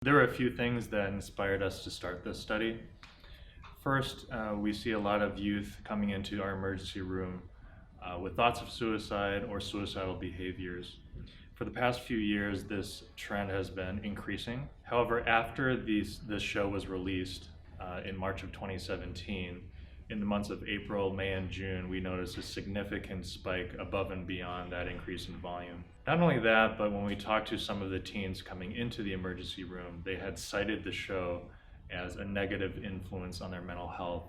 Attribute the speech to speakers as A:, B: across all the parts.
A: There were a few things that inspired us to start this study. First, we see a lot of youth coming into our emergency room with thoughts of suicide or suicidal behaviors. For the past few years, this trend has been increasing. However, after this show was released in March of 2017, in the months of April, May, and June, we noticed a significant spike above and beyond that increase in volume. Not only that, but when we talked to some of the teens coming into the emergency room, they had cited the show as a negative influence on their mental health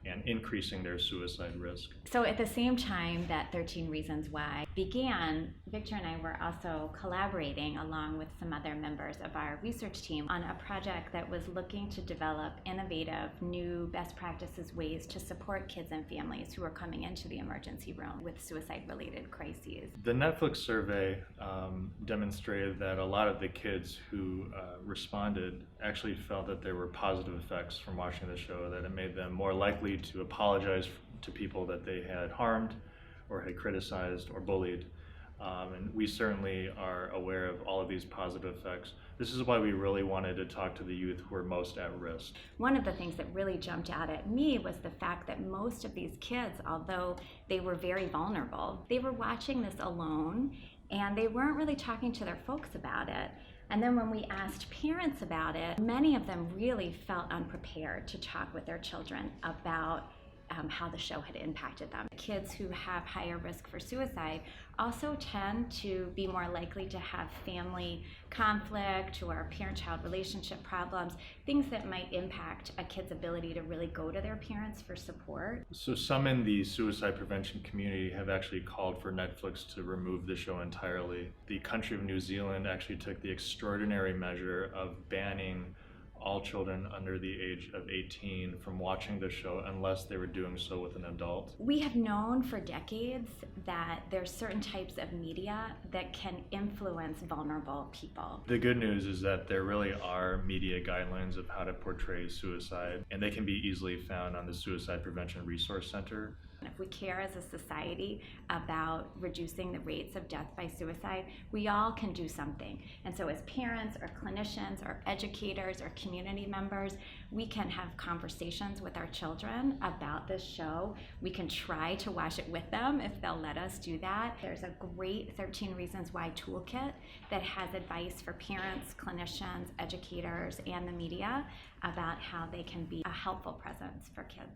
A: and increasing their suicide risk.
B: So at the same time that 13 Reasons Why began, Victor and I were also collaborating along with some other members of our research team on a project that was looking to develop innovative, new best practices ways to support kids and families who are coming into the emergency room with suicide-related crises.
A: The Netflix survey demonstrated that a lot of the kids who responded actually felt that there were positive effects from watching the show, that it made them more likely to apologize to people that they had harmed or had criticized or bullied. And we certainly are aware of all of these positive effects. This is why we really wanted to talk to the youth who are most at risk.
B: One of the things that really jumped out at me was the fact that most of these kids, although they were very vulnerable, they were watching this alone and they weren't really talking to their folks about it. And then when we asked parents about it, many of them really felt unprepared to talk with their children about how the show had impacted them. Kids who have higher risk for suicide also tend to be more likely to have family conflict or parent-child relationship problems, things that might impact a kid's ability to really go to their parents for support.
A: So some in the suicide prevention community have actually called for Netflix to remove the show entirely. The country of New Zealand actually took the extraordinary measure of banning all children under the age of 18 from watching the show unless they were doing so with an adult.
B: We have known for decades that there's certain types of media that can influence vulnerable people.
A: The good news is that there really are media guidelines of how to portray suicide, and they can be easily found on the Suicide Prevention Resource Center.
B: If we care as a society about reducing the rates of death by suicide, we all can do something. And so as parents or clinicians or educators or community members, we can have conversations with our children about this show. We can try to watch it with them if they'll let us do that. There's a great 13 Reasons Why toolkit that has advice for parents, clinicians, educators, and the media about how they can be a helpful presence for kids.